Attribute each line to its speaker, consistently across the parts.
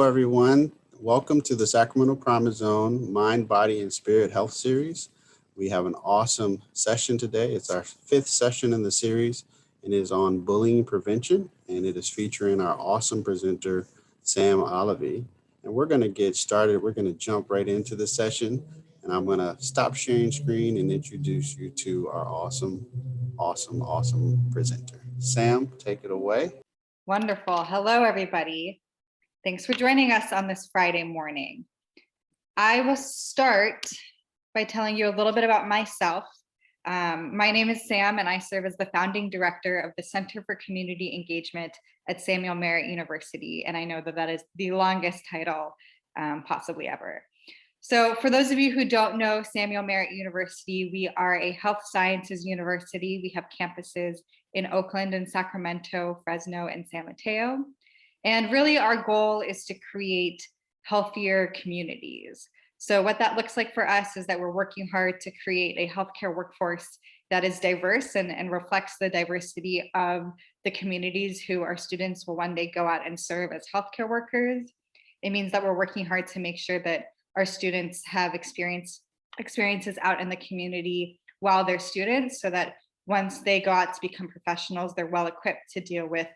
Speaker 1: everyone. Welcome to the Sacramento Promise Zone Mind, Body, and Spirit Health Series. We have an awesome session today. It's our 5th session in the series, and it is on bullying prevention, and it is featuring our awesome presenter, Sam Alavi. And we're going to get started. We're going to jump right into the session, and I'm going to stop sharing screen and introduce you to our awesome presenter. Sam, take it away.
Speaker 2: Wonderful. Hello, everybody. Thanks for joining us on this Friday morning. I will start by telling you a little bit about myself. My name is Sam, and I serve as the founding director of the Center for Community Engagement at Samuel Merritt University. And I know that that is the longest title possibly ever. So for those of you who don't know Samuel Merritt University, we are a health sciences university. We have campuses in Oakland and Sacramento, Fresno, and San Mateo. And really our goal is to create healthier communities. So what that looks like for us is that we're working hard to create a healthcare workforce that is diverse and reflects the diversity of the communities who our students will one day go out and serve as healthcare workers. It means that we're working hard to make sure that our students have experiences out in the community while they're students, so that once they go out to become professionals, they're well equipped to deal with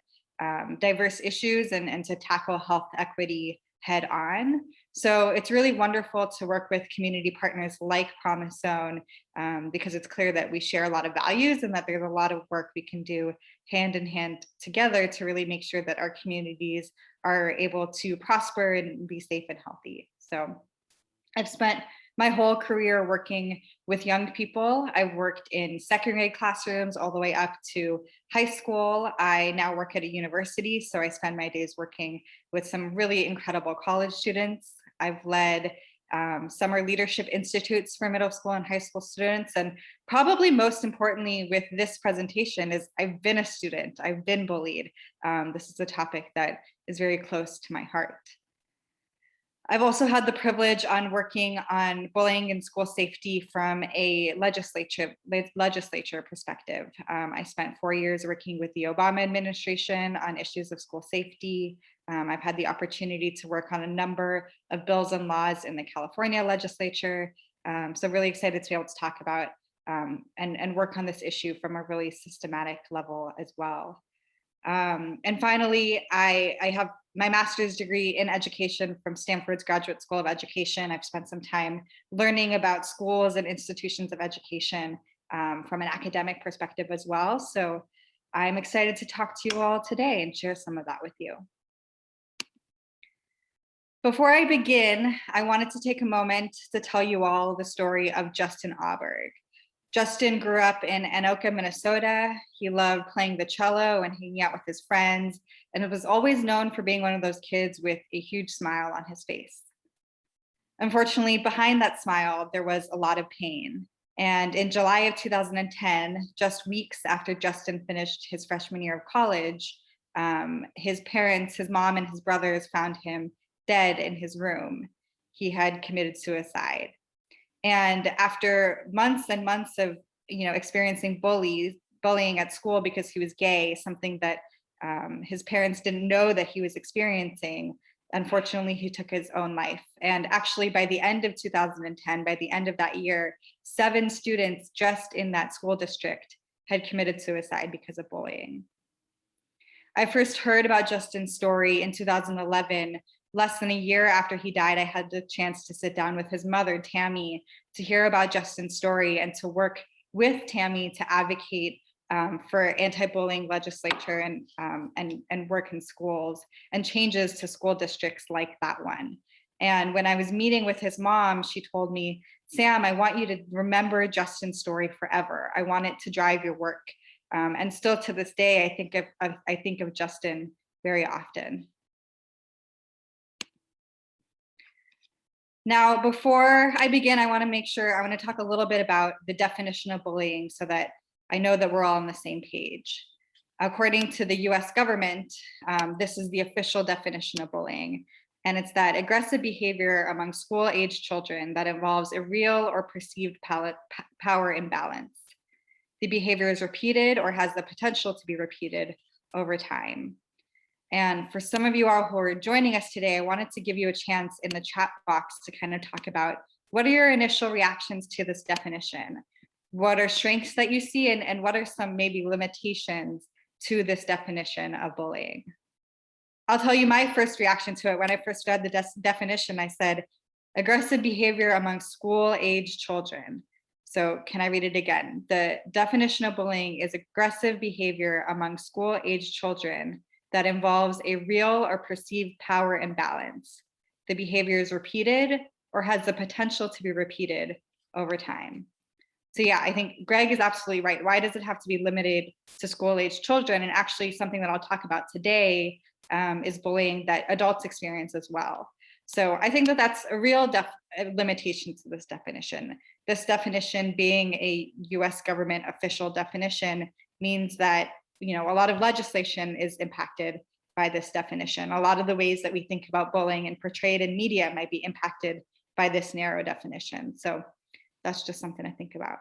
Speaker 2: diverse issues and to tackle health equity head on. So it's really wonderful to work with community partners like Promise Zone because it's clear that we share a lot of values and that there's a lot of work we can do hand in hand together to really make sure that our communities are able to prosper and be safe and healthy. So I've spent my whole career working with young people. I've worked in second grade classrooms all the way up to high school. I now work at a university, so I spend my days working with some really incredible college students. I've led summer leadership institutes for middle school and high school students. And probably most importantly with this presentation is I've been a student, I've been bullied. This is a topic that is very close to my heart. I've also had the privilege on working on bullying and school safety from a legislature perspective. I spent 4 years working with the Obama administration on issues of school safety. I've had the opportunity to work on a number of bills and laws in the California legislature. So really excited to be able to talk about and work on this issue from a really systematic level as well. And finally, I have my master's degree in education from Stanford's Graduate School of Education. I've spent some time learning about schools and institutions of education from an academic perspective as well. So I'm excited to talk to you all today and share some of that with you. Before I begin, I wanted to take a moment to tell you all the story of Justin 𝙎𝙤𝙀. Justin grew up in Anoka, Minnesota. He loved playing the cello and hanging out with his friends, and was always known for being one of those kids with a huge smile on his face. Unfortunately, behind that smile, there was a lot of pain. And in July of 2010, just weeks after Justin finished his freshman year of college, his parents, his mom and his brothers found him dead in his room. He had committed suicide. And after months and months of experiencing bullying at school because he was gay, something that his parents didn't know that he was experiencing, unfortunately, he took his own life. And actually, by the end of 2010, by the end of that year, 7 students just in that school district had committed suicide because of bullying. I first heard about Justin's story in 2011. Less than a year after he died, I had the chance to sit down with his mother, Tammy, to hear about Justin's story and to work with Tammy to advocate for anti-bullying legislature and work in schools and changes to school districts like that one. And when I was meeting with his mom, she told me, Sam, I want you to remember Justin's story forever. I want it to drive your work. And still to this day, I think of Justin very often. Now, before I begin, I want to talk a little bit about the definition of bullying so that I know that we're all on the same page. According to the US government, this is the official definition of bullying. And it's that aggressive behavior among school-aged children that involves a real or perceived power imbalance. The behavior is repeated or has the potential to be repeated over time. And for some of you all who are joining us today, I wanted to give you a chance in the chat box to kind of talk about what are your initial reactions to this definition? What are strengths that you see, and what are some maybe limitations to this definition of bullying? I'll tell you my first reaction to it. When I first read the definition, I said, aggressive behavior among school-age children. So can I read it again? The definition of bullying is aggressive behavior among school-age children that involves a real or perceived power imbalance. The behavior is repeated or has the potential to be repeated over time. So yeah, I think Greg is absolutely right. Why does it have to be limited to school-age children? And actually something that I'll talk about today is bullying that adults experience as well. So I think that that's a real limitation to this definition. This definition being a US government official definition means that a lot of legislation is impacted by this definition. A lot of the ways that we think about bullying and portrayed in media might be impacted by this narrow definition. So that's just something to think about.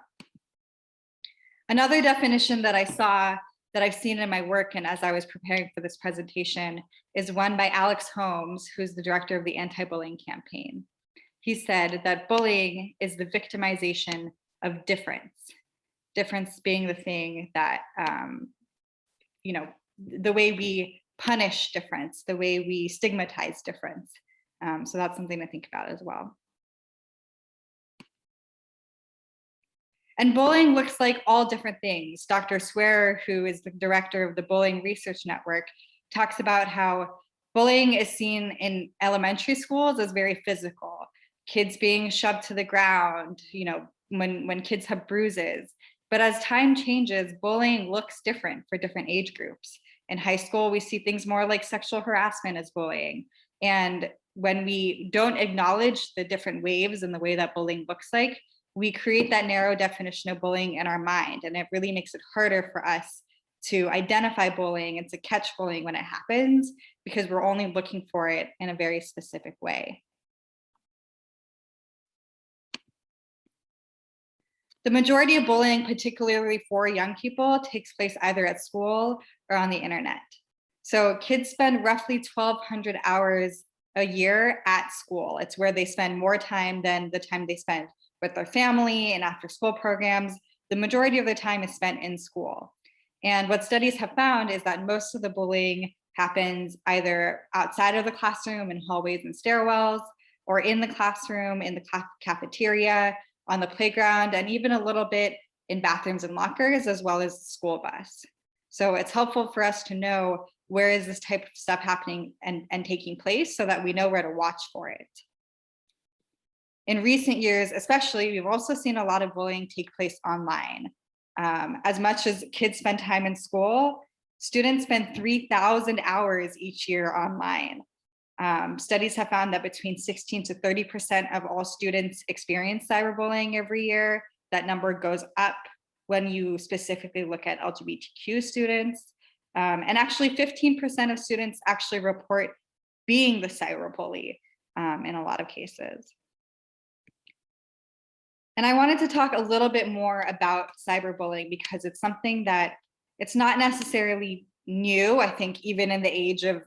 Speaker 2: Another definition that I saw that I've seen in my work and as I was preparing for this presentation is one by Alex Holmes, who's the director of the anti-bullying campaign. He said that bullying is the victimization of difference. Difference being the thing that, the way we punish difference, the way we stigmatize difference. So that's something to think about as well. And bullying looks like all different things. Dr. Swearer, who is the director of the Bullying Research Network, talks about how bullying is seen in elementary schools as very physical. Kids being shoved to the ground, when kids have bruises. But as time changes, bullying looks different for different age groups. In high school, we see things more like sexual harassment as bullying. And when we don't acknowledge the different waves and the way that bullying looks like, we create that narrow definition of bullying in our mind, and it really makes it harder for us to identify bullying and to catch bullying when it happens, because we're only looking for it in a very specific way. The majority of bullying, particularly for young people, takes place either at school or on the internet. So kids spend roughly 1,200 hours a year at school. It's where they spend more time than the time they spend with their family and after school programs. The majority of their time is spent in school. And what studies have found is that most of the bullying happens either outside of the classroom in hallways and stairwells, or in the classroom, in the cafeteria, on the playground, and even a little bit in bathrooms and lockers, as well as the school bus. So it's helpful for us to know where is this type of stuff happening and taking place so that we know where to watch for it. In recent years, especially, we've also seen a lot of bullying take place online. As much as kids spend time in school, students spend 3,000 hours each year online. Studies have found that between 16 to 30% of all students experience cyberbullying every year. That number goes up when you specifically look at LGBTQ students. And actually 15% of students actually report being the cyberbully in a lot of cases. And I wanted to talk a little bit more about cyberbullying because it's something that it's not necessarily new. I think even in the age of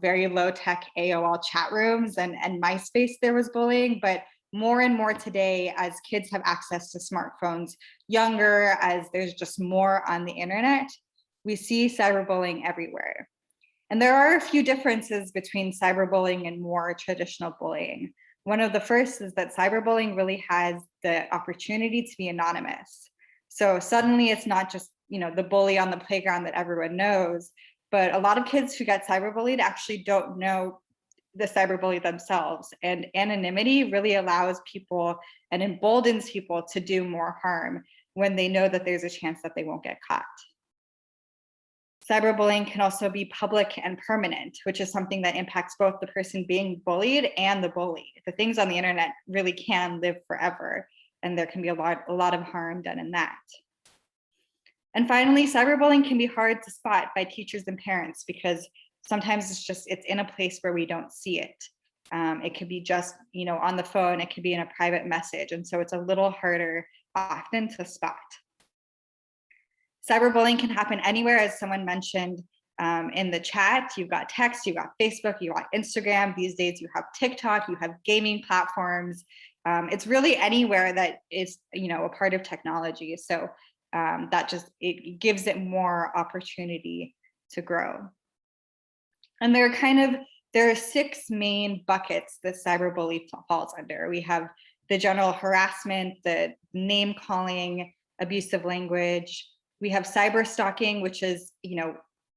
Speaker 2: very low tech AOL chat rooms and MySpace, there was bullying, but more and more today, as kids have access to smartphones younger, as there's just more on the internet, we see cyberbullying everywhere. And there are a few differences between cyberbullying and more traditional bullying. One of the first is that cyberbullying really has the opportunity to be anonymous. So suddenly it's not just the bully on the playground that everyone knows, but a lot of kids who get cyberbullied actually don't know the cyberbully themselves. And anonymity really allows people and emboldens people to do more harm when they know that there's a chance that they won't get caught. Cyberbullying can also be public and permanent, which is something that impacts both the person being bullied and the bully. The things on the internet really can live forever, and there can be a lot of harm done in that. And finally, cyberbullying can be hard to spot by teachers and parents because sometimes it's in a place where we don't see it. It could be just on the phone, it could be in a private message, and so it's a little harder often to spot. Cyberbullying can happen anywhere, as someone mentioned. in the chat. You've got text, you've got Facebook, you've got Instagram. These days you have TikTok, you have gaming platforms. It's really anywhere that is, a part of technology. So that just, it gives it more opportunity to grow. And there are 6 main buckets that cyberbullying falls under. We have the general harassment, the name calling, abusive language. We have cyber stalking, which is,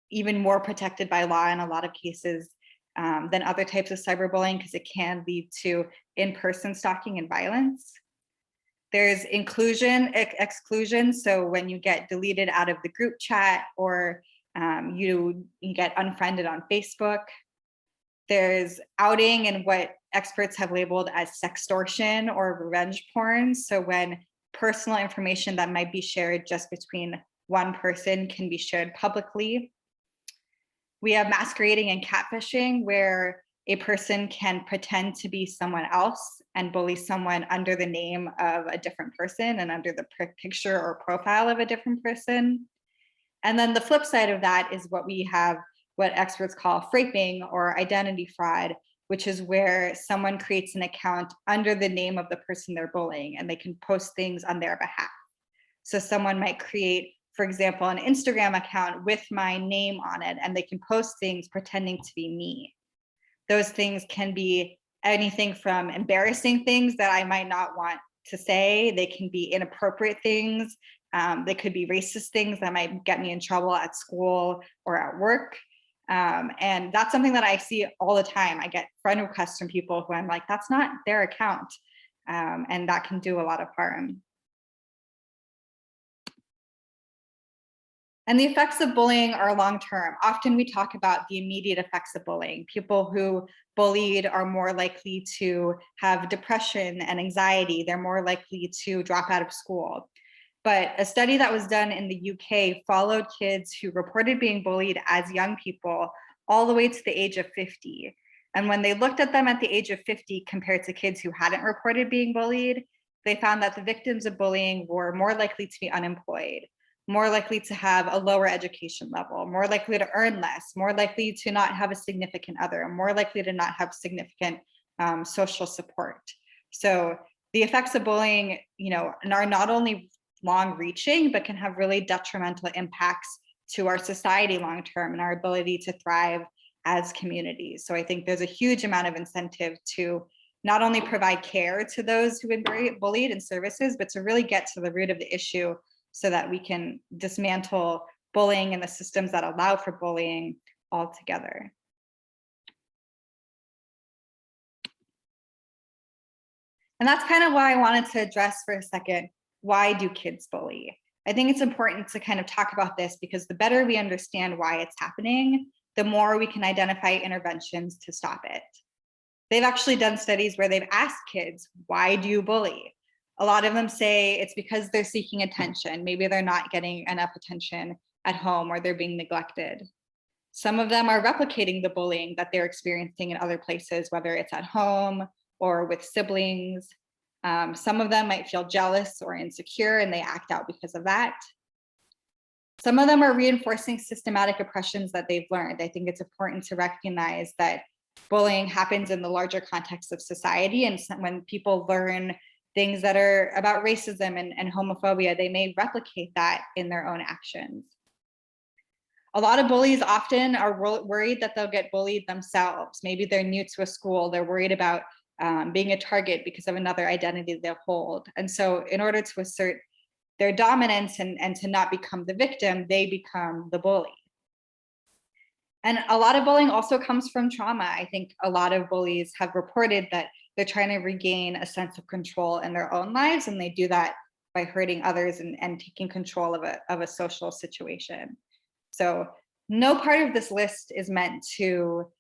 Speaker 2: even more protected by law in a lot of cases than other types of cyberbullying, because it can lead to in-person stalking and violence. There's exclusion. So when you get deleted out of the group chat, or you get unfriended on Facebook. There's outing, and what experts have labeled as sextortion or revenge porn. So when personal information that might be shared just between one person can be shared publicly. We have masquerading and catfishing, where a person can pretend to be someone else and bully someone under the name of a different person and under the picture or profile of a different person. And then the flip side of that is what experts call fraping or identity fraud, which is where someone creates an account under the name of the person they're bullying, and they can post things on their behalf. So someone might create, for example, an Instagram account with my name on it, and they can post things pretending to be me. Those things can be anything from embarrassing things that I might not want to say. They can be inappropriate things. They could be racist things that might get me in trouble at school or at work. And that's something that I see all the time. I get friend requests from people who I'm like, that's not their account. And that can do a lot of harm. And the effects of bullying are long-term. Often we talk about the immediate effects of bullying. People who bullied are more likely to have depression and anxiety. They're more likely to drop out of school. But a study that was done in the UK followed kids who reported being bullied as young people all the way to the age of 50. And when they looked at them at the age of 50 compared to kids who hadn't reported being bullied, they found that the victims of bullying were more likely to be unemployed, more likely to have a lower education level, more likely to earn less, more likely to not have a significant other, more likely to not have significant social support. So the effects of bullying, are not only long-reaching, but can have really detrimental impacts to our society long-term and our ability to thrive as communities. So I think there's a huge amount of incentive to not only provide care to those who've been bullied and services, but to really get to the root of the issue so that we can dismantle bullying and the systems that allow for bullying altogether. And that's kind of why I wanted to address for a second, why do kids bully? I think it's important to kind of talk about this, because the better we understand why it's happening, the more we can identify interventions to stop it. They've actually done studies where they've asked kids, why do you bully? A lot of them say it's because they're seeking attention. Maybe they're not getting enough attention at home, or they're being neglected. Some of them are replicating the bullying that they're experiencing in other places, whether it's at home or with siblings. Some of them might feel jealous or insecure, and they act out because of that. Some of them are reinforcing systematic oppressions that they've learned. I think it's important to recognize that bullying happens in the larger context of society, and when people learn things that are about racism and homophobia, they may replicate that in their own actions. A lot of bullies often are worried that they'll get bullied themselves. Maybe they're new to a school, they're worried about being a target because of another identity they hold. And so in order to assert their dominance and to not become the victim, they become the bully. And a lot of bullying also comes from trauma. I think a lot of bullies have reported that they're trying to regain a sense of control in their own lives, and they do that by hurting others and taking control of a social situation. So no part of this list is meant to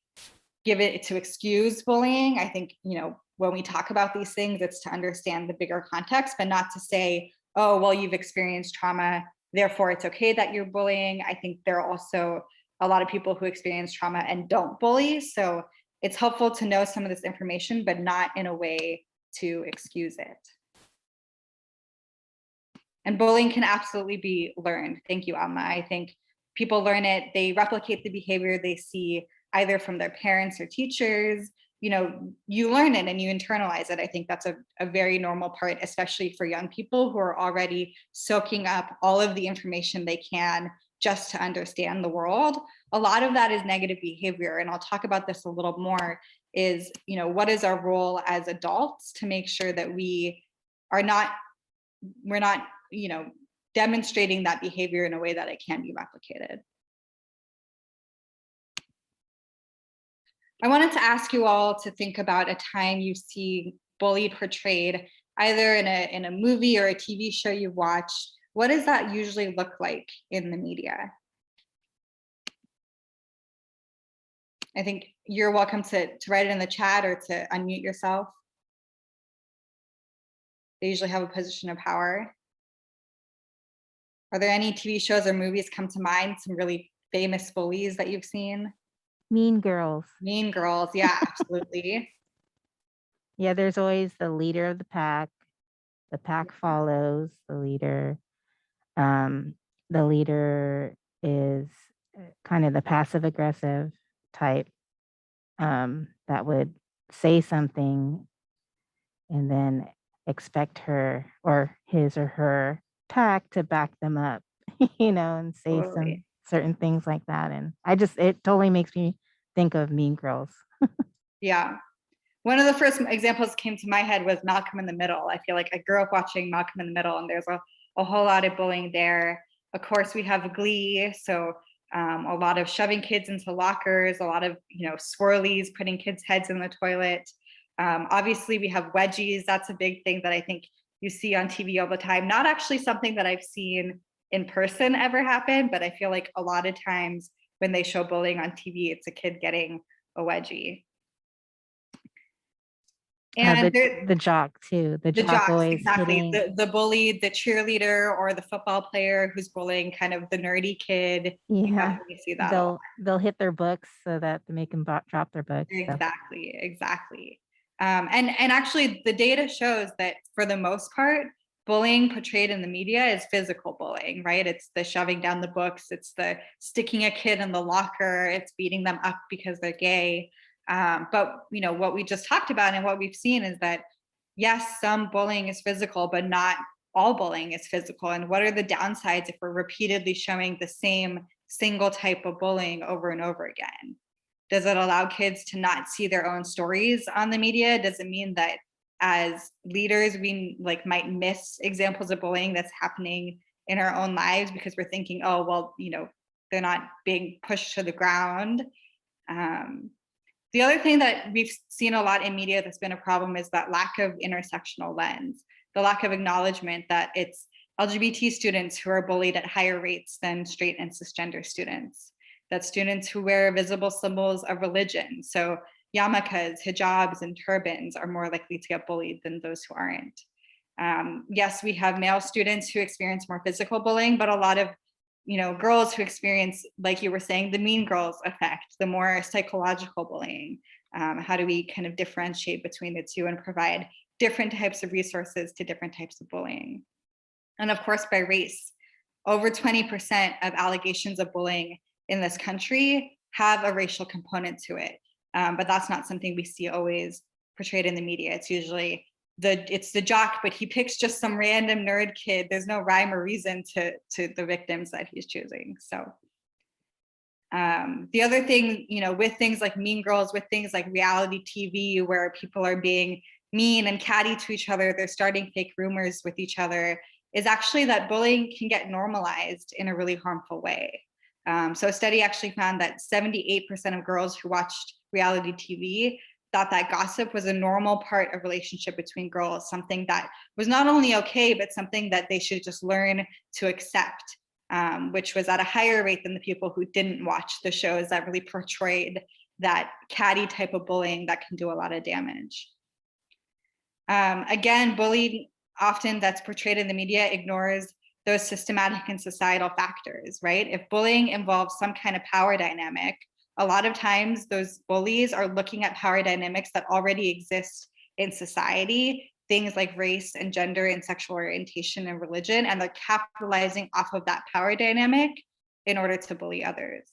Speaker 2: excuse bullying. I think, when we talk about these things, it's to understand the bigger context, but not to say, oh, well, you've experienced trauma, therefore it's okay that you're bullying. I think there are also a lot of people who experience trauma and don't bully. So it's helpful to know some of this information, but not in a way to excuse it. And bullying can absolutely be learned. Thank you, Alma. I think people learn it, they replicate the behavior they see either from their parents or teachers. You learn it and you internalize it. I think that's a very normal part, especially for young people who are already soaking up all of the information they can just to understand the world. A lot of that is negative behavior. And I'll talk about this a little more, is, what is our role as adults to make sure that we're not, demonstrating that behavior in a way that it can be replicated. I wanted to ask you all to think about a time you see bully portrayed, either in a movie or a TV show you've watched. What does that usually look like in the media? I think you're welcome to write it in the chat or to unmute yourself. They usually have a position of power. Are there any TV shows or movies come to mind, some really famous bullies that you've seen?
Speaker 3: Mean Girls.
Speaker 2: Mean Girls, yeah, absolutely.
Speaker 3: Yeah, there's always the leader of the pack. The pack follows the leader. The leader is kind of the passive aggressive type that would say something and then expect her or his or her pack to back them up, and say some certain things like that. And it totally makes me think of Mean Girls.
Speaker 2: Yeah. One of the first examples that came to my head was Malcolm in the Middle. I feel like I grew up watching Malcolm in the Middle, and there's a whole lot of bullying there. Of course, we have Glee, so a lot of shoving kids into lockers, a lot of swirlies, putting kids' heads in the toilet. Obviously, we have wedgies. That's a big thing that I think you see on TV all the time. Not actually something that I've seen in person ever happen, but I feel like a lot of times when they show bullying on TV, it's a kid getting a wedgie. And
Speaker 3: the jock too. The jock
Speaker 2: jocks,
Speaker 3: always
Speaker 2: exactly.
Speaker 3: hitting.
Speaker 2: The bully, the cheerleader, or the football player who's bullying kind of the nerdy kid.
Speaker 3: Yeah,
Speaker 2: you see that.
Speaker 3: They'll hit their books so that they make them drop their books.
Speaker 2: Exactly. And actually, the data shows that for the most part, bullying portrayed in the media is physical bullying, right? It's the shoving down the books, it's the sticking a kid in the locker, it's beating them up because they're gay. But what we just talked about and what we've seen is that, yes, some bullying is physical, but not all bullying is physical. And what are the downsides if we're repeatedly showing the same single type of bullying over and over again? Does it allow kids to not see their own stories on the media? Does it mean that as leaders, we might miss examples of bullying that's happening in our own lives because we're thinking, oh, well, they're not being pushed to the ground? The other thing that we've seen a lot in media that's been a problem is that lack of intersectional lens, the lack of acknowledgement that it's LGBT students who are bullied at higher rates than straight and cisgender students, that students who wear visible symbols of religion, so yarmulkes, hijabs, and turbans, are more likely to get bullied than those who aren't. Yes, we have male students who experience more physical bullying, but a lot of girls who experience, like you were saying, the Mean Girls effect, the more psychological bullying. How do we kind of differentiate between the two and provide different types of resources to different types of bullying? And of course, by race, over 20% of allegations of bullying in this country have a racial component to it. But that's not something we see always portrayed in the media. It's usually it's the jock, but he picks just some random nerd kid. There's no rhyme or reason to the victims that he's choosing. So the other thing, with things like Mean Girls, with things like reality TV, where people are being mean and catty to each other, they're starting fake rumors with each other, is actually that bullying can get normalized in a really harmful way. So a study actually found that 78% of girls who watched reality TV thought that gossip was a normal part of relationship between girls, something that was not only okay, but something that they should just learn to accept, which was at a higher rate than the people who didn't watch the shows that really portrayed that catty type of bullying that can do a lot of damage. Again, bullying often that's portrayed in the media ignores those systematic and societal factors, right? If bullying involves some kind of power dynamic, a lot of times those bullies are looking at power dynamics that already exist in society, things like race and gender and sexual orientation and religion, and they're capitalizing off of that power dynamic in order to bully others.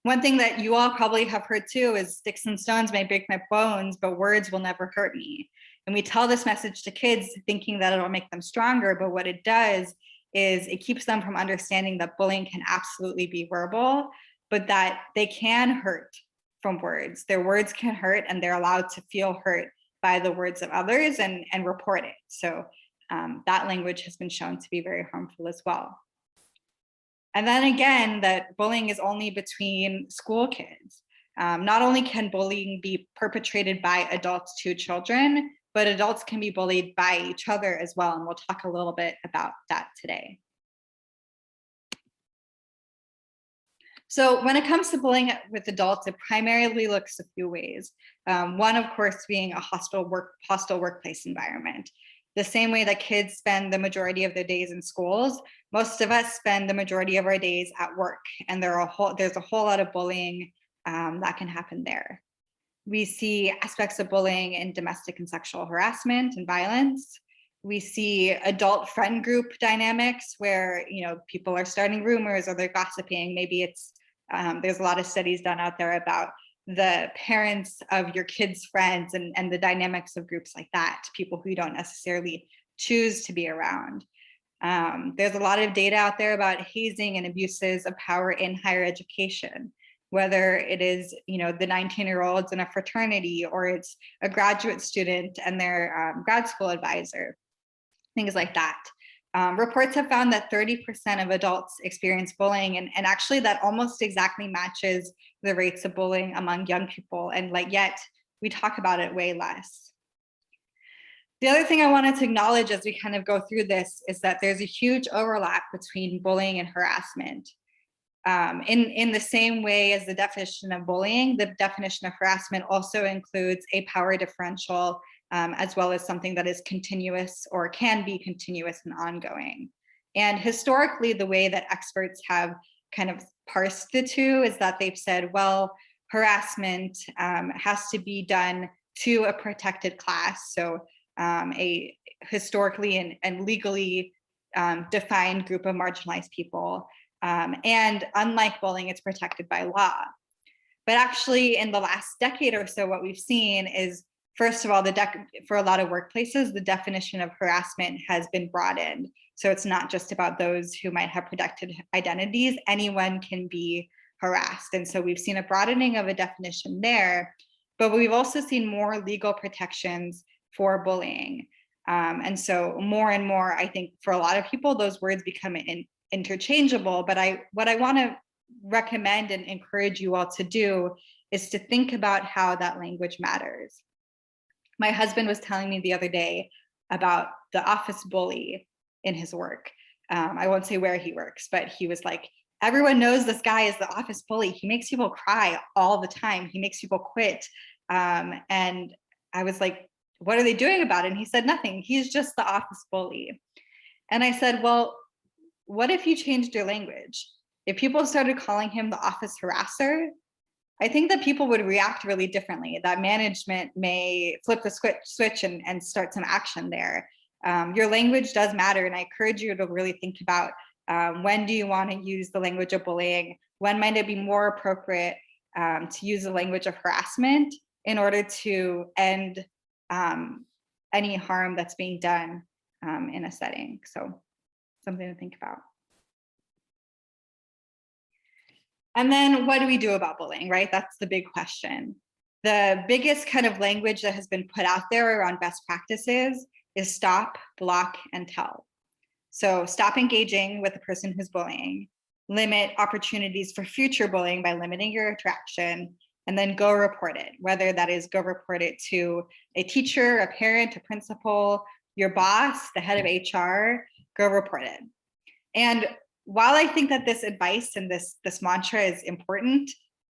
Speaker 2: One thing that you all probably have heard too is sticks and stones may break my bones, but words will never hurt me. And we tell this message to kids thinking that it'll make them stronger, but what it does is it keeps them from understanding that bullying can absolutely be verbal, but that they can hurt from words. Their words can hurt, and they're allowed to feel hurt by the words of others and report it. So that language has been shown to be very harmful as well. And then again, that bullying is only between school kids. Not only can bullying be perpetrated by adults to children, but adults can be bullied by each other as well. And we'll talk a little bit about that today. So when it comes to bullying with adults, it primarily looks a few ways. One, of course, being a hostile workplace environment. The same way that kids spend the majority of their days in schools, most of us spend the majority of our days at work, and there's a whole lot of bullying that can happen there. We see aspects of bullying in domestic and sexual harassment and violence. We see adult friend group dynamics where people are starting rumors or they're gossiping. Maybe it's there's a lot of studies done out there about the parents of your kids' friends and the dynamics of groups like that, people who you don't necessarily choose to be around. There's a lot of data out there about hazing and abuses of power in higher education, whether it is the 19-year-olds in a fraternity, or it's a graduate student and their grad school advisor, things like that. Reports have found that 30% of adults experience bullying, and actually that almost exactly matches the rates of bullying among young people, and yet we talk about it way less. The other thing I wanted to acknowledge as we kind of go through this is that there's a huge overlap between bullying and harassment. In the same way as the definition of bullying, the definition of harassment also includes a power differential, as well as something that is continuous or can be continuous and ongoing. And historically, the way that experts have kind of parsed the two is that they've said, well, harassment has to be done to a protected class. So a historically and legally defined group of marginalized people. And unlike bullying, it's protected by law. But actually, in the last decade or so, what we've seen is, first of all, for a lot of workplaces, the definition of harassment has been broadened. So it's not just about those who might have protected identities. Anyone can be harassed. And so we've seen a broadening of a definition there, but we've also seen more legal protections for bullying. And so more and more, I think for a lot of people, those words become interchangeable. But what I want to recommend and encourage you all to do is to think about how that language matters. My husband was telling me the other day about the office bully in his work. I won't say where he works, but he was like, everyone knows this guy is the office bully. He makes people cry all the time. He makes people quit. And I was like, what are they doing about it? And he said, nothing. He's just the office bully. And I said, well, what if you changed your language? If people started calling him the office harasser, I think that people would react really differently, that management may flip the switch and start some action there. Your language does matter, and I encourage you to really think about when do you want to use the language of bullying? When might it be more appropriate to use the language of harassment in order to end any harm that's being done in a setting? So something to think about. And then what do we do about bullying, right? That's the big question. The biggest kind of language that has been put out there around best practices is stop, block, and tell. So stop engaging with the person who's bullying, limit opportunities for future bullying by limiting your interaction, and then go report it, whether that is go report it to a teacher, a parent, a principal, your boss, the head of HR, go report it. And while I think that this advice and this mantra is important,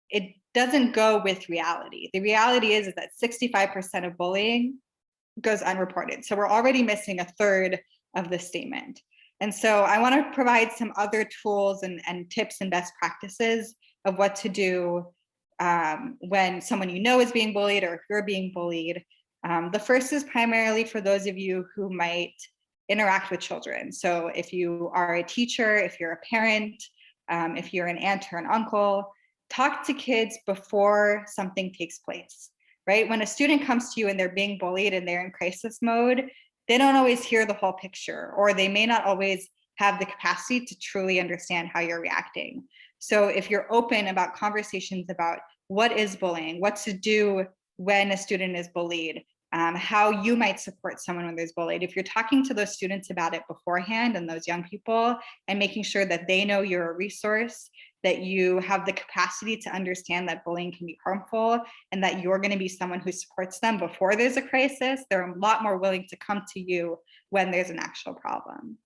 Speaker 2: it doesn't go with reality. The reality is that 65% of bullying goes unreported. So we're already missing a third of the statement. And so I want to provide some other tools and tips and best practices of what to do when someone you know is being bullied or if you're being bullied. The first is primarily for those of you who might interact with children. So if you are a teacher, if you're a parent, if you're an aunt or an uncle, talk to kids before something takes place, right? When a student comes to you and they're being bullied and they're in crisis mode, they don't always hear the whole picture, or they may not always have the capacity to truly understand how you're reacting. So if you're open about conversations about what is bullying, what to do when a student is bullied, how you might support someone when there's bullied, if you're talking to those students about it beforehand and those young people, and making sure that they know you're a resource, that you have the capacity to understand that bullying can be harmful, and that you're going to be someone who supports them before there's a crisis, they're a lot more willing to come to you when there's an actual problem.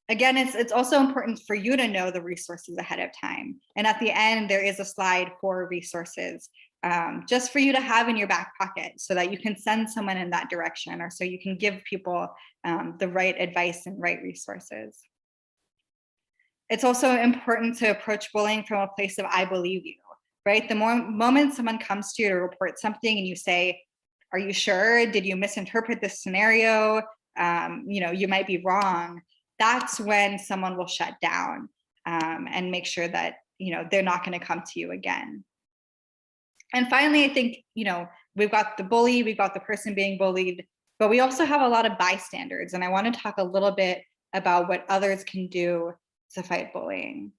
Speaker 2: Again, it's also important for you to know the resources ahead of time. And at the end, there is a slide for resources, just for you to have in your back pocket so that you can send someone in that direction, or so you can give people the right advice and right resources. It's also important to approach bullying from a place of I believe you, right? The moment someone comes to you to report something and you say, are you sure? Did you misinterpret this scenario? You might be wrong. That's when someone will shut down and make sure that they're not going to come to you again. And finally, I think we've got the bully, we've got the person being bullied, but we also have a lot of bystanders. And I want to talk a little bit about what others can do to fight bullying.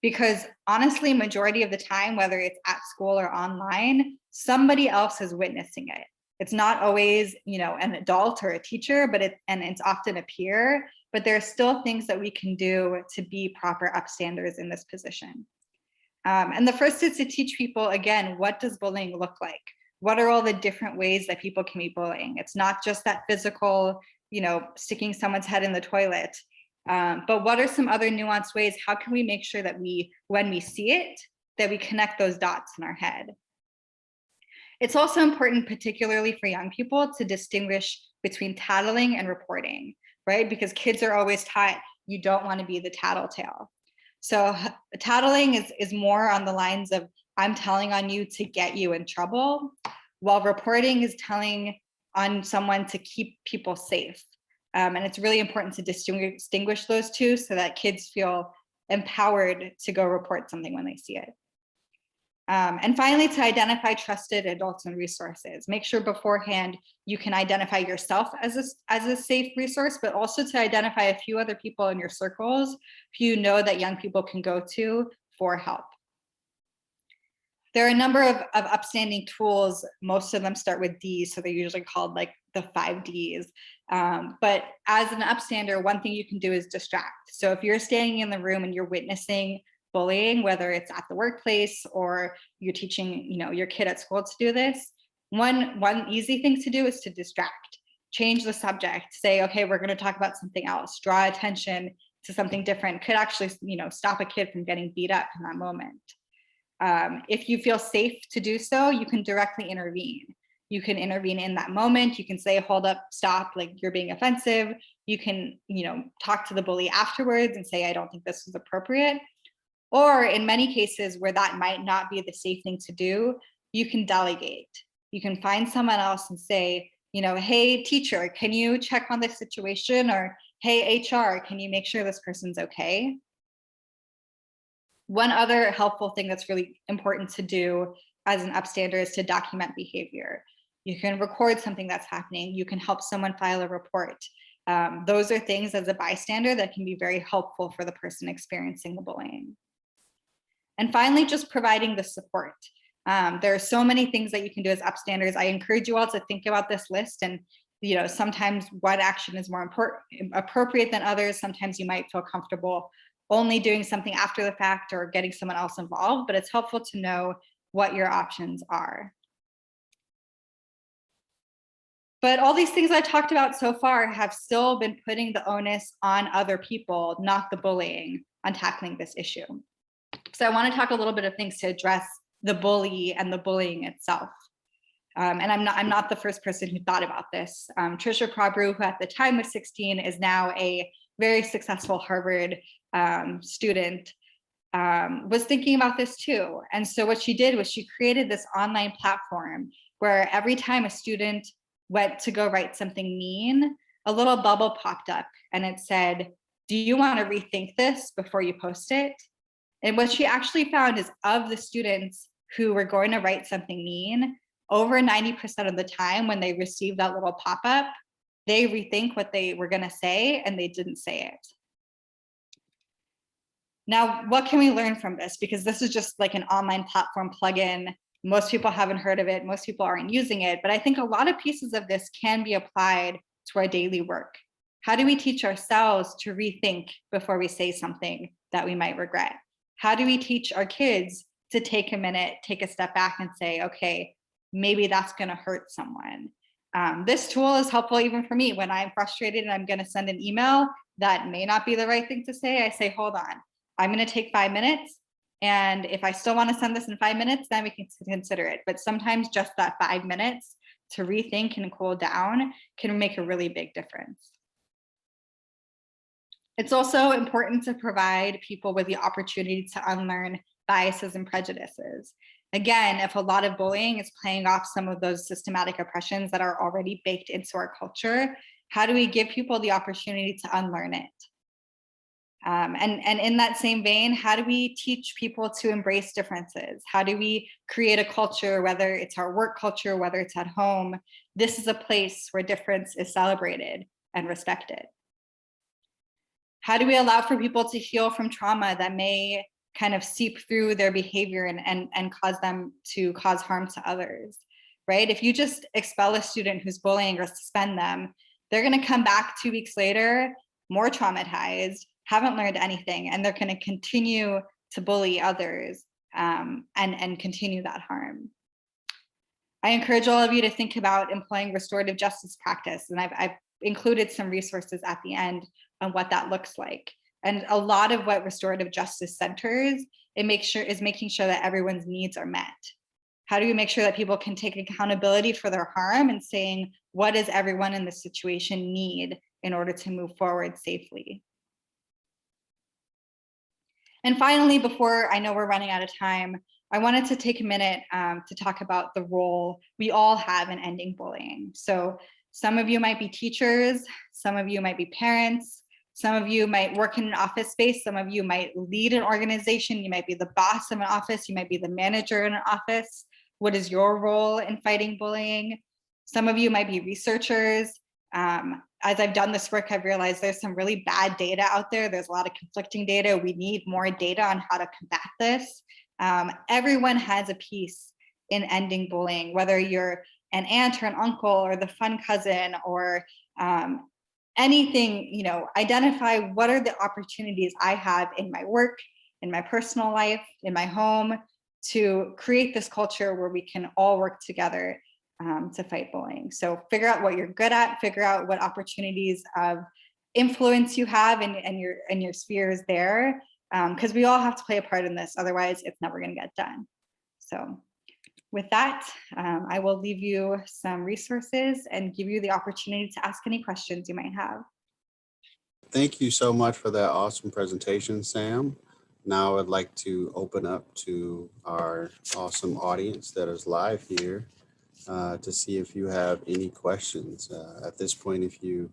Speaker 2: Because honestly, majority of the time, whether it's at school or online, somebody else is witnessing it. It's not always, an adult or a teacher, but it's often a peer, but there are still things that we can do to be proper upstanders in this position. And the first is to teach people, again, what does bullying look like? What are all the different ways that people can be bullying? It's not just that physical, sticking someone's head in the toilet. But what are some other nuanced ways? How can we make sure that when we see it, that we connect those dots in our head? It's also important, particularly for young people, to distinguish between tattling and reporting, right? Because kids are always taught you don't want to be the tattletale. So tattling is more on the lines of I'm telling on you to get you in trouble, while reporting is telling on someone to keep people safe. And it's really important to distinguish those two so that kids feel empowered to go report something when they see it. And finally, to identify trusted adults and resources. Make sure beforehand you can identify yourself as a safe resource, but also to identify a few other people in your circles who you know that young people can go to for help. There are a number of upstanding tools. Most of them start with D, so they're usually called like the 5 Ds. But as an upstander, one thing you can do is distract. So if you're standing in the room and you're witnessing bullying, whether it's at the workplace or you're teaching your kid at school to do this, one easy thing to do is to distract. Change the subject. Say, okay, we're going to talk about something else. Draw attention to something different. Could actually stop a kid from getting beat up in that moment. If you feel safe to do so, you can directly intervene. You can intervene in that moment. You can say, hold up, stop, like you're being offensive. You can, talk to the bully afterwards and say, I don't think this is appropriate. Or in many cases where that might not be the safe thing to do, you can delegate. You can find someone else and say, hey, teacher, can you check on this situation? Or hey, HR, can you make sure this person's okay? One other helpful thing that's really important to do as an upstander is to document behavior. You can record something that's happening. You can help someone file a report. Those are things as a bystander that can be very helpful for the person experiencing the bullying. And finally, just providing the support. There are so many things that you can do as upstanders. I encourage you all to think about this list, and sometimes one action is more appropriate than others. Sometimes you might feel comfortable only doing something after the fact or getting someone else involved, but it's helpful to know what your options are. But all these things I talked about so far have still been putting the onus on other people, not the bullying, on tackling this issue. So I want to talk a little bit of things to address the bully and the bullying itself. And I'm not the first person who thought about this. Trisha Prabhu, who at the time was 16, is now a very successful Harvard student, was thinking about this too. And so what she did was she created this online platform where every time a student went to go write something mean, a little bubble popped up and it said, do you want to rethink this before you post it? And what she actually found is, of the students who were going to write something mean, over 90% of the time when they received that little pop-up, they rethink what they were going to say and they didn't say it. Now, what can we learn from this? Because this is just like an online platform plugin. Most people haven't heard of it. Most people aren't using it. But I think a lot of pieces of this can be applied to our daily work. How do we teach ourselves to rethink before we say something that we might regret? How do we teach our kids to take a minute, take a step back and say, okay, maybe that's going to hurt someone? This tool is helpful even for me when I'm frustrated and I'm going to send an email that may not be the right thing to say. I say, hold on, I'm going to take 5 minutes. And if I still want to send this in 5 minutes, then we can consider it. But sometimes just that 5 minutes to rethink and cool down can make a really big difference. It's also important to provide people with the opportunity to unlearn biases and prejudices. Again, if a lot of bullying is playing off some of those systematic oppressions that are already baked into our culture, how do we give people the opportunity to unlearn it? And in that same vein, how do we teach people to embrace differences? How do we create a culture, whether it's our work culture, whether it's at home? This is a place where difference is celebrated and respected. How do we allow for people to heal from trauma that may kind of seep through their behavior and cause them to cause harm to others, right? If you just expel a student who's bullying or suspend them, they're going to come back 2 weeks later, more traumatized, haven't learned anything, and they're going to continue to bully others and continue that harm. I encourage all of you to think about employing restorative justice practice, and I've included some resources at the end on what that looks like. And a lot of what restorative justice centers, is making sure that everyone's needs are met. How do we make sure that people can take accountability for their harm and saying, what does everyone in this situation need in order to move forward safely? And finally, before I know we're running out of time, I wanted to take a minute to talk about the role we all have in ending bullying. So some of you might be teachers, some of you might be parents, some of you might work in an office space, some of you might lead an organization, you might be the boss of an office, you might be the manager in an office. What is your role in fighting bullying? Some of you might be researchers. As I've done this work, I've realized there's some really bad data out there. There's a lot of conflicting data. We need more data on how to combat this. Everyone has a piece in ending bullying, whether you're an aunt or an uncle or the fun cousin or anything, you know, identify what are the opportunities I have in my work, in my personal life, in my home, to create this culture where we can all work together to fight bullying. So figure out what you're good at, figure out what opportunities of influence you have in your spheres there, because we all have to play a part in this. Otherwise, it's never going to get done. So with that, I will leave you some resources and give you the opportunity to ask any questions you might have.
Speaker 1: Thank you so much for that awesome presentation, Sam. Now I'd like to open up to our awesome audience that is live here to see if you have any questions. At this point, if you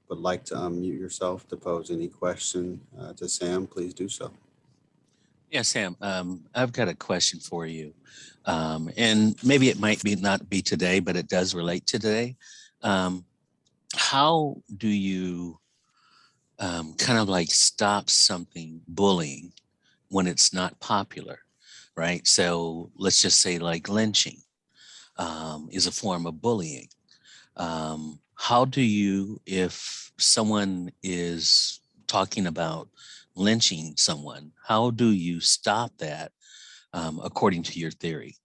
Speaker 1: would like to unmute yourself to pose any question to Sam, please do so.
Speaker 4: Yeah, Sam, I've got a question for you. And maybe it might not be today, but it does relate to today. How do you kind of like stop something, bullying, when it's not popular, right? So let's just say like lynching is a form of bullying. How do you, if someone is talking about lynching someone, how do you stop that according to your theory?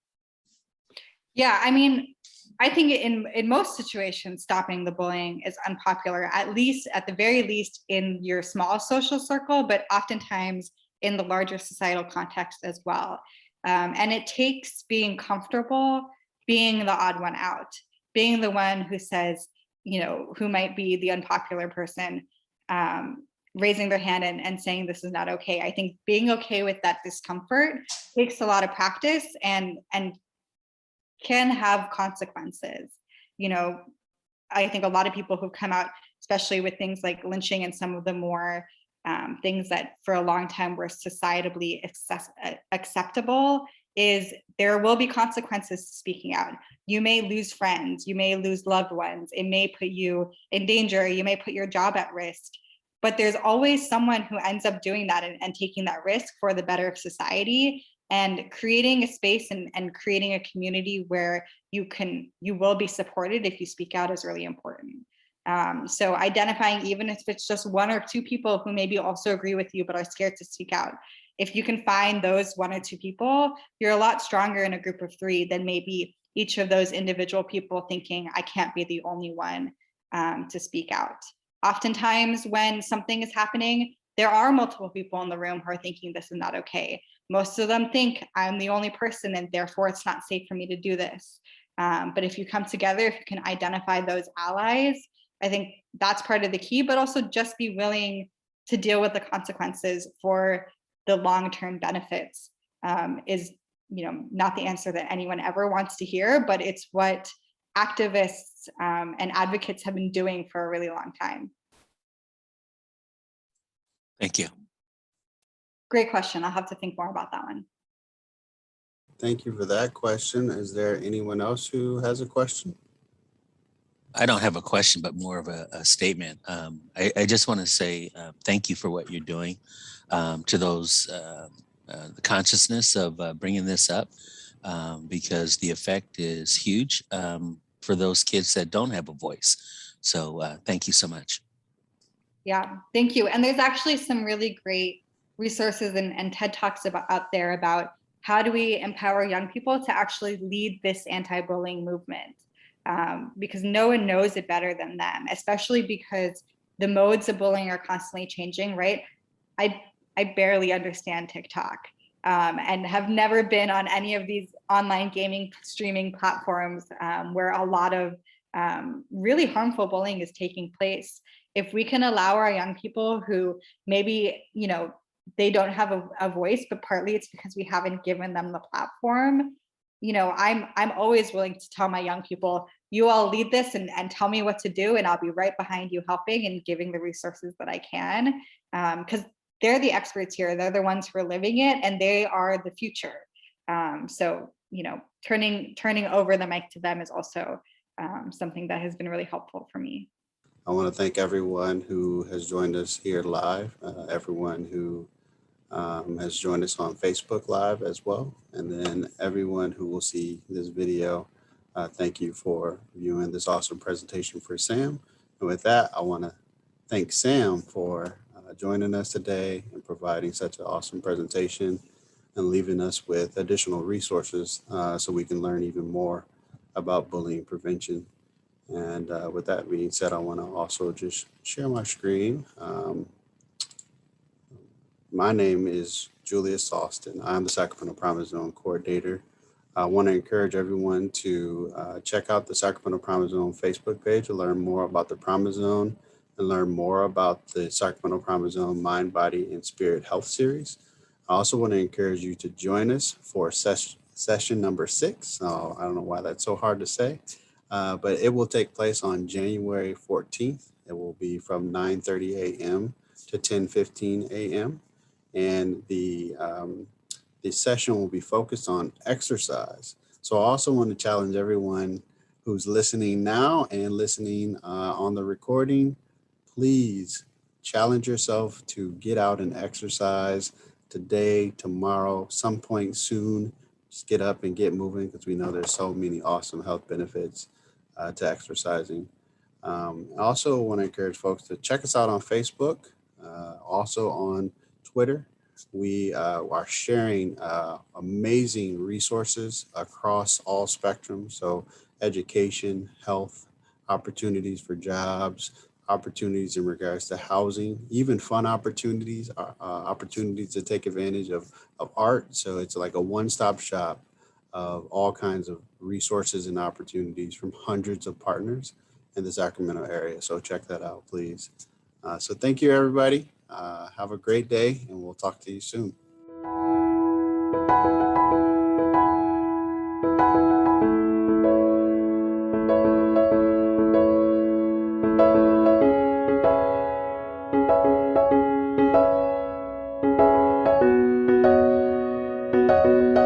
Speaker 2: Yeah, I mean, I think in most situations, stopping the bullying is unpopular, at the very least in your small social circle, but oftentimes in the larger societal context as well. And it takes being comfortable, being the odd one out, being the one who says, you know, who might be the unpopular person, raising their hand and saying this is not okay. I think being okay with that discomfort takes a lot of practice and can have consequences. You know, I think a lot of people who've come out, especially with things like lynching and some of the more things that for a long time were societally acceptable, is there will be consequences to speaking out. You may lose friends, you may lose loved ones, it may put you in danger, you may put your job at risk, but there's always someone who ends up doing that and taking that risk for the better of society. And creating a space and creating a community where you will be supported if you speak out is really important. So identifying, even if it's just one or two people who maybe also agree with you but are scared to speak out, if you can find those one or two people, you're a lot stronger in a group of three than maybe each of those individual people thinking, I can't be the only one to speak out. Oftentimes when something is happening, there are multiple people in the room who are thinking this is not okay. Most of them think I'm the only person and therefore it's not safe for me to do this. But if you come together, if you can identify those allies, I think that's part of the key, but also just be willing to deal with the consequences for the long-term benefits is, not the answer that anyone ever wants to hear, but it's what activists and advocates have been doing for a really long time.
Speaker 4: Thank you.
Speaker 2: Great question. I'll have to think more about that one.
Speaker 1: Thank you for that question. Is there anyone else who has a question?
Speaker 4: I don't have a question, but more of a statement. I just want to say thank you for what you're doing to those, the consciousness of bringing this up, because the effect is huge for those kids that don't have a voice. So thank you so much.
Speaker 2: Yeah, thank you. And there's actually some really great resources and TED Talks out there about how do we empower young people to actually lead this anti-bullying movement. Because no one knows it better than them, especially because the modes of bullying are constantly changing, right? I barely understand TikTok and have never been on any of these online gaming streaming platforms where a lot of really harmful bullying is taking place. If we can allow our young people who maybe, they don't have a voice, but partly it's because we haven't given them the platform. I'm always willing to tell my young people, you all lead this and tell me what to do, and I'll be right behind you helping and giving the resources that I can, because they're the experts here. They're the ones who are living it, and they are the future. So turning over the mic to them is also something that has been really helpful for me.
Speaker 1: I want to thank everyone who has joined us here live, everyone who has joined us on Facebook Live as well, and then everyone who will see this video. Thank you for viewing this awesome presentation for Sam. And with that, I want to thank Sam for joining us today and providing such an awesome presentation and leaving us with additional resources so we can learn even more about bullying prevention. And with that being said, I want to also just share my screen. My name is Julius Austin. I'm the Sacramento Promise Zone coordinator. I want to encourage everyone to check out the Sacramento Promise Zone Facebook page to learn more about the Promise Zone and learn more about the Sacramento Promise Zone Mind, Body, and Spirit Health Series. I also want to encourage you to join us for session number 6. I don't know why that's so hard to say, but it will take place on January 14th. It will be from 9:30 a.m. to 10:15 a.m. And the session will be focused on exercise. So I also want to challenge everyone who's listening now and listening on the recording, please challenge yourself to get out and exercise today, tomorrow, some point soon. Just get up and get moving, because we know there's so many awesome health benefits to exercising. I also want to encourage folks to check us out on Facebook, also on Twitter. We are sharing amazing resources across all spectrums. So education, health, opportunities for jobs, opportunities in regards to housing, even fun opportunities, opportunities to take advantage of art. So it's like a one-stop shop of all kinds of resources and opportunities from hundreds of partners in the Sacramento area. So check that out, please. So thank you, everybody. Have a great day, and we'll talk to you soon.
Speaker 3: you.